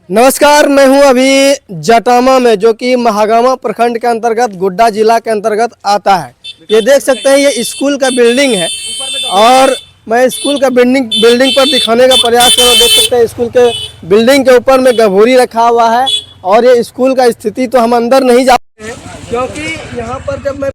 नमस्कार, मैं हूं अभी जटामा में, जो कि महागामा प्रखंड के अंतर्गत गोड्डा जिला के अंतर्गत आता है। ये देख सकते हैं, ये स्कूल का बिल्डिंग है और मैं स्कूल का बिल्डिंग पर दिखाने का प्रयास कर रहा हूं। देख सकते हैं स्कूल के बिल्डिंग के ऊपर में गभोरी रखा हुआ है और ये स्कूल का स्थिति तो हम अंदर नहीं जा सकते हैं, क्योंकि यहाँ पर जब मैं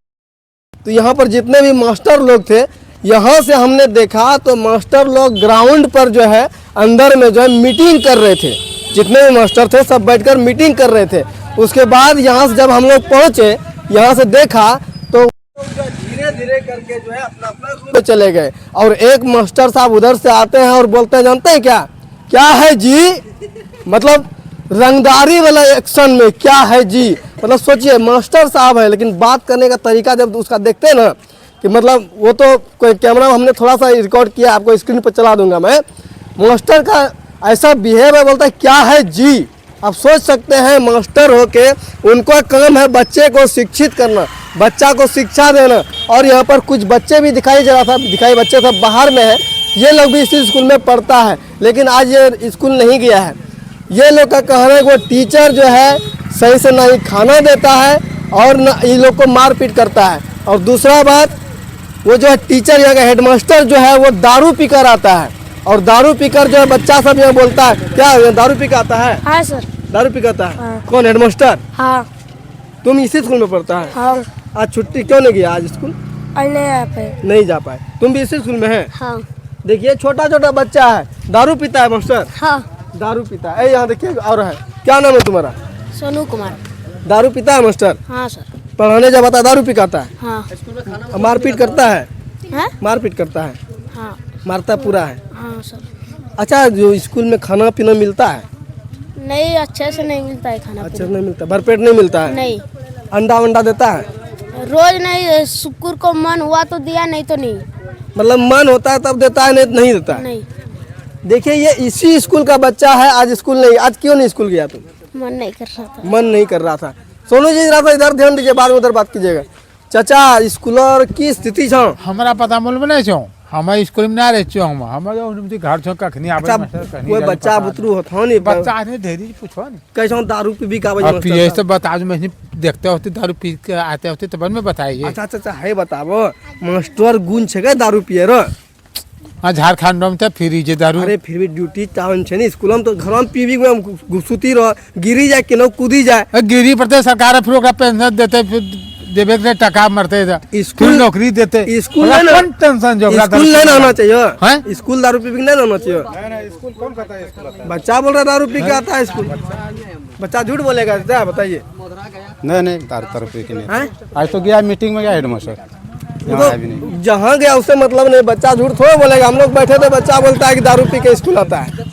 तो यहाँ पर जितने भी मास्टर लोग थे, यहाँ से हमने देखा तो मास्टर लोग ग्राउंड पर जो है अंदर में जो है मीटिंग कर रहे थे। जितने भी मास्टर थे सब बैठकर मीटिंग कर रहे थे। उसके बाद यहाँ से जब हम लोग पहुँचे, यहाँ से देखा तो धीरे धीरे करके जो है अपना अपना रूम में चले गए। और एक मास्टर साहब उधर से आते हैं और बोलते हैं, जानते हैं क्या है जी, मतलब रंगदारी वाला एक्शन में क्या है जी। मतलब सोचिए, मास्टर साहब है लेकिन बात करने का तरीका जब उसका देखते हैं ना, कि मतलब वो तो कोई कैमरा हमने थोड़ा सा रिकॉर्ड किया, आपको स्क्रीन पर चला दूंगा मैं। मास्टर का ऐसा बिहेव है, बोलता है क्या है जी। आप सोच सकते हैं, मास्टर होके उनका काम है बच्चे को शिक्षित करना, बच्चा को शिक्षा देना। और यहाँ पर कुछ बच्चे भी दिखाई बच्चे सब बाहर में है। ये लोग भी इसी स्कूल में पढ़ता है, लेकिन आज ये स्कूल नहीं गया है। ये लोग का कहना है कि वो टीचर जो है सही से ना ही खाना देता है और ना ये लोग को मारपीट करता है। और दूसरा बात, वो जो है टीचर या हेडमास्टर जो है वो दारू पीकर आता है, और दारू पीकर जो है बच्चा सब यहाँ बोलता है, क्या दारू पी के आता है? हाँ सर, दारू पी के आता है। हाँ। कौन, हेडमास्टर? हाँ। तुम इसी स्कूल में पढ़ता है? हाँ। आज छुट्टी क्यों नहीं गया आज स्कूल? आज नहीं आ पाए। नहीं जा पाए। तुम भी इसी स्कूल में है? हाँ। देखिए छोटा छोटा बच्चा है, दारू पीता है मास्टर। हाँ। दारू पीता है। यहाँ देखिए और है, क्या नाम है तुम्हारा? सोनू कुमार। दारू पीता है मास्टर? हाँ सर। पढ़ाने जब आता है दारू पी के आता है? हाँ। मारपीट करता है? हाँ? मारपीट करता है? हाँ। मारता पूरा है? हाँ सर। अच्छा, जो स्कूल में खाना पीना मिलता है? नहीं, अच्छे से नहीं मिलता है खाना अच्छा नहीं मिलता, भरपेट नहीं मिलता है? नहीं, अंडा वंडा देता है? रोज नहीं, शुक्र को मन हुआ तो दिया, नहीं तो नहीं। मतलब मन होता है तब देता है, नहीं देता है? नहीं। देखिए ये इसी स्कूल का बच्चा है, आज स्कूल नहीं। आज क्यों नहीं स्कूल गया तुम? मन नहीं कर रहा था। मन नहीं कर रहा था। सोनू जी जरा सा इधर ध्यान दीजिए, बाद में उधर बात कीजिएगा। चाचा, स्कूल की स्थिति छो हमारा पता मालूम नहीं छो, हम स्कूल में ना रह छो, हम घर छो कखनी आवे मास्टर कखनी। कोई बच्चा बुतरू होता नहीं, बच्चा ने ढेरी पूछो नहीं कैसा दारू पी का अब ये तो बता जो मैं देखते होते दारू पी के आते होते तब में बताइए। अच्छा अच्छा है, बताबो मास्टर गुण छे दारू पिए रो? हाँ, झारखंड में तो फ्री जे दारू। अरे फिर भी ड्यूटी चावन छे नहीं, स्कूल में तो घर में पीवी घुसुती रह, गिरी जाए केनो कूदी जाए। गिरी पड़ते सरकार फिर ओकरा पेंशन देते, फिर देवे के टका मरते, स्कूल नौकरी देते। स्कूल नहीं टेंशन जो स्कूल नहीं होना चाहिए। हैं? स्कूल दारू पी के नहीं होना चाहिए। स्कूल कौन कहता है स्कूल? बच्चा बोल रहा दारू पी के आता है स्कूल। बच्चा झूठ बोलेगा क्या, बताइए? नहीं दारू पी के नहीं। हैं? आज तो गया मीटिंग में, गया हेडमास्टर यहाँ भी नहीं। तो जहाँ गया उससे मतलब नहीं, बच्चा झूठ थोड़ा बोलेगा। हम लोग बैठे थे, बच्चा बोलता है कि दारू पी के स्कूल आता है।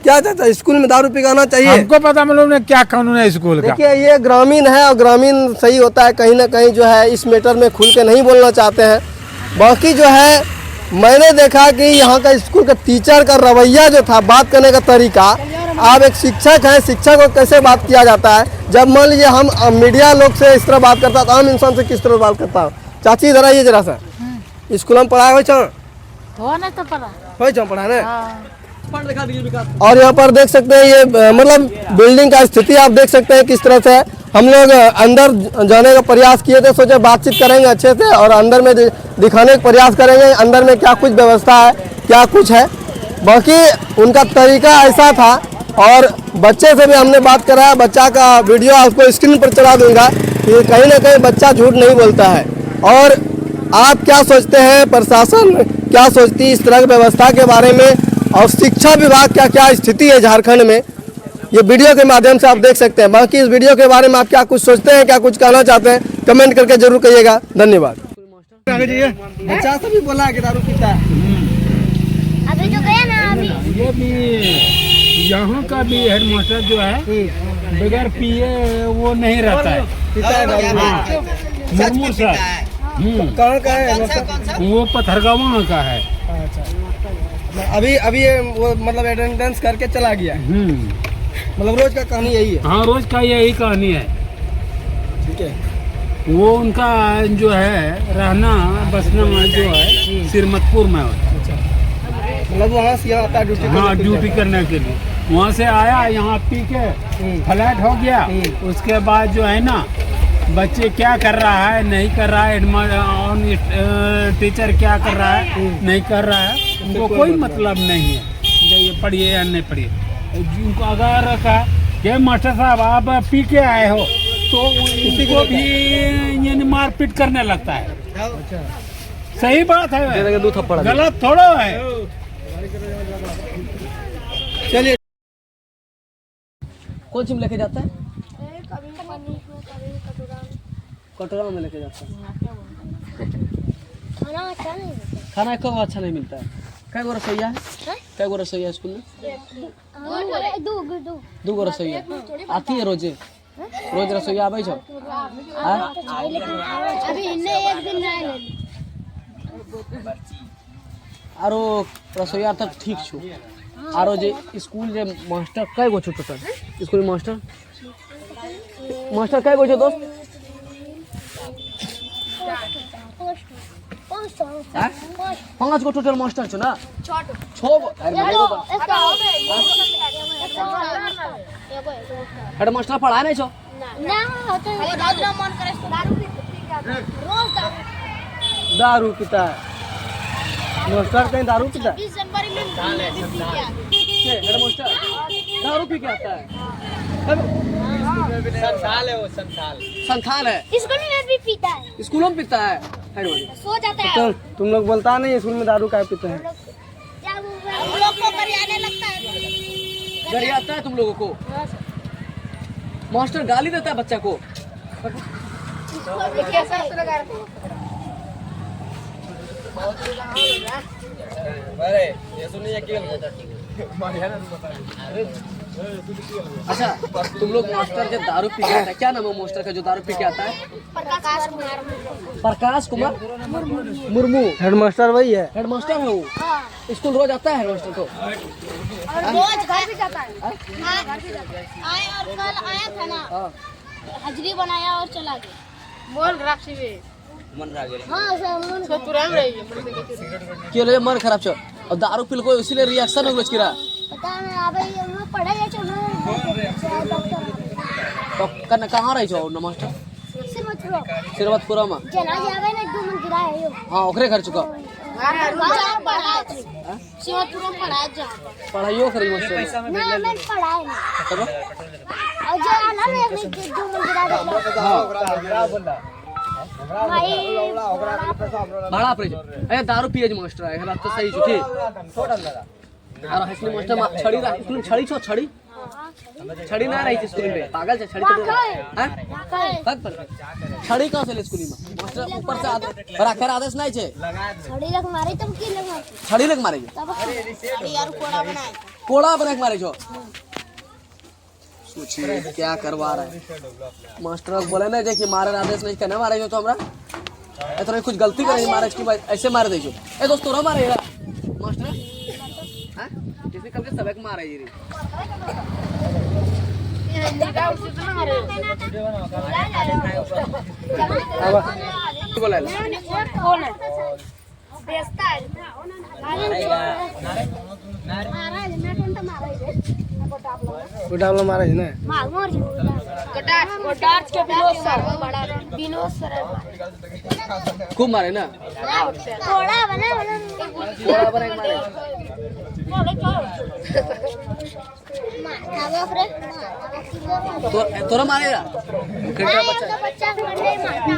क्या चाहता, स्कूल में दारू पी के आना चाहिए? हमको पता मालूम नहीं क्या कानून है स्कूल का। देखिए ये ग्रामीण है और ग्रामीण सही होता है, कहीं ना कहीं जो है इस मैटर में खुल के नहीं बोलना चाहते हैं। बाकी जो है मैंने देखा कि यहाँ का स्कूल का टीचर का रवैया जो था, बात करने का तरीका, आप एक शिक्षक हैं, शिक्षक को कैसे बात किया जाता है। जब मान लीजिए हम मीडिया लोग से इस तरह बात करता, तो आम इंसान से किस तरह बात करता हो? चाची इधर आइए जरा सा। स्कूल में पढ़ाए हो पढ़ाने? और यहाँ पर देख सकते हैं ये मतलब बिल्डिंग का स्थिति आप देख सकते हैं किस तरह से है। हम लोग अंदर जाने का प्रयास किए थे, सोचे बातचीत करेंगे अच्छे से और अंदर में दिखाने का प्रयास करेंगे अंदर में क्या कुछ व्यवस्था है, क्या कुछ है। बाकी उनका तरीका ऐसा था। और बच्चे से भी हमने बात कराया, बच्चा का वीडियो आपको स्क्रीन पर चला दूंगा कि कहीं ना कहीं बच्चा झूठ नहीं बोलता है। और आप क्या सोचते हैं, प्रशासन क्या सोचती है इस तरह की व्यवस्था के बारे में, और शिक्षा विभाग का क्या स्थिति है झारखंड में, ये वीडियो के माध्यम से आप देख सकते हैं। बाकी इस वीडियो के बारे में आप क्या कुछ सोचते हैं, क्या कुछ कहना चाहते हैं, कमेंट करके जरूर कहिएगा। धन्यवाद। बच्चा से भी बोला कि दारू पीता है। अभी जो गया ना, अभी ये भी यहाँ का भी हेडमास्टर जो है बगैर पिए वो नहीं रहता है। मुर्मू सर। कहाँ का है? वो पथरगावा का है। अभी वो मतलब अटेंडेंस करके चला गया है। मतलब रोज का कहानी यही है? हाँ, रोज का यही कहानी है। ठीक है। वो उनका जो है रहना बसना जो है सिरमतपुर में होता है। मतलब वहाँ से यहाँ आता है ड्यूटी हाँ ड्यूटी करने के लिए। वहाँ से आया यहाँ पी के फ्लैट हो गया। उसके बाद जो है ना बच्चे क्या कर रहा है नहीं कर रहा है, टीचर क्या कर रहा है नहीं कर रहा है, उनको कोई मतलब नहीं है ये पढ़िए या नहीं पढ़िए। उनको अगर कहा कि मास्टर साहब आप पी के आए हो तो उनको भी यानी मारपीट करने लगता है। सही बात है, गलत थोड़ा है। चलिए कौन सी में लेके जाता है? कटोरा में लेके जाता है। खाना अच्छा नहीं होता। खाना कब अच्छा नहीं मिलता है? कै गो रसोईया है? कै गो रसोईया है स्कूल में? दो गो रसोईया आती है रोजे? रोज रसोईया आबै छो? अभी इन्हें एक दिन नहीं ले। आरो रसोईया तक ठीक छो। आरो जे स्कूल जे मास्टर कै गो छो टोटल? स्कूल में मास्टर कै गो छो दोस्त? पाँच गो टोटल मास्टर छो ना? छो गो। हेड मास्टर पढ़ा नहीं छो? दारू पीता है मास्टर, कहीं दारू पीता है? हेड मास्टर दारू पी के आता है? संथाल है। स्कूल में भी पीता है, स्कूलों में पीता है हेड मास्टर। सो जाता है। तो तुम लोग बोलता नहीं स्कूल में दारू का पीते हैं? हम लोग को गरियाने लगता है। डर आता है तुम लोगों को? मास्टर गाली देता है बच्चा को? अच्छा तुम लोग मास्टर जो दारू पी के आता है, क्या नाम है मास्टर का जो दारू पी के आता है? प्रकाश कुमार मुर्मू। हेड मास्टर वही है? हेड मास्टर है वो? स्कूल रोज आता है हेड मास्टर को? रोज घर भी जाता है। आए और कल आया था ना, हाजरी बनाया और चला गया। बोल राक्षी भी मन रह गया। हाँ सर तुरंत रही क्यों ले मन खराब छो और दारू पील को इसीलिए रिएक्शन हो गया किरा? पता नहीं अबे हम पढ़े जाए छो ना तो कन कहां रही छो न मास्टर? सिरवतपुरा में जना जावे ना 2 मन गिरा है यो। हां ओकरे घर चुका सिरवतपुरा में पढ़ा जा पढ़ाइयो करी मास्टर ना मैं पढ़ाए ना तब और जो ना मैं 2 मन गिरा दे भाई भाड़ा पर ए दारू पिए मास्टर है बात तो सही छुटी और हसली मास्टर छड़ी रहा स्कूल में छड़ी छो छड़ी छड़ी ना रही थी स्कूल में पागल छे छड़ी तो हैं तक पर छड़ी कहां से ले स्कूल में मास्टर ऊपर से आदेश पर आखिर आदेश नहीं छे छड़ी लग मारी तुम की लग मारी छड़ी लग मारेगी छड़ी यार कोड़ा बना के मारे छो सोचिए क्या करवा रहा है मास्टर बोले ना कि मारे आदेश नहीं करना मारे जो तो हमरा इतना कुछ गलती करेंगे मारे की ऐसे मार दे जो ए दोस्तों रो मारे मास्टर हां किसी कल के सबक मारे ये बोला बेस्ता है महाराज मैं तो मारा है गोटावला महाराज ने मार मार गोटार के बिलोस सर खूब मारे ना थोड़ा बना कोड़ा बना के मारे मार तो तोरा मारेगा बच्चा बच्चा को नहीं मारता